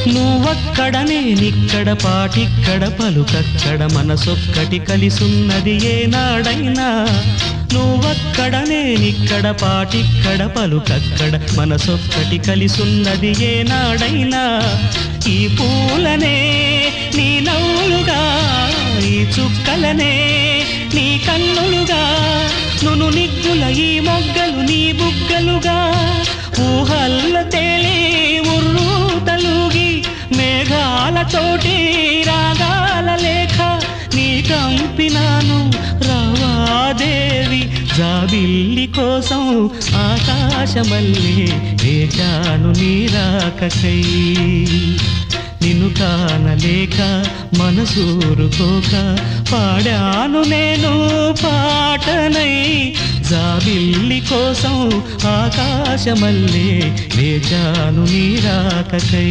నువ్వక్కడ నేనిక్కడ పాటిక్కడ పలుకక్కడ మనసొక్కటి కలిసున్నది ఏనాడైనా నువ్వక్కడ నేనిక్కడ పాటిక్కడ పలుకక్కడ మనసొక్కటి కలిసున్నది ఏనాడైనా ఈ పూలనే నీ నవ్వులుగా ఈ చుక్కలనే నీ కన్నులుగా నును నిగ్గుల ఈ మొగ్గలు నీ బుగ్గలుగా ఊహల్ల తేలి ఉర్రు తలుగి మేఘాలతోటి రాగాల లేఖ నీ కంపినాను రావాదేవి జాబిల్లి కోసం ఆకాశమల్లే వేచాను నీ రాకకై నిన్ను కానలేక మనసూరుకోక పాడాను నేను పాటనై జాబిల్లి కోసం ఆకాశమల్లే వేచాను నీ రాకకై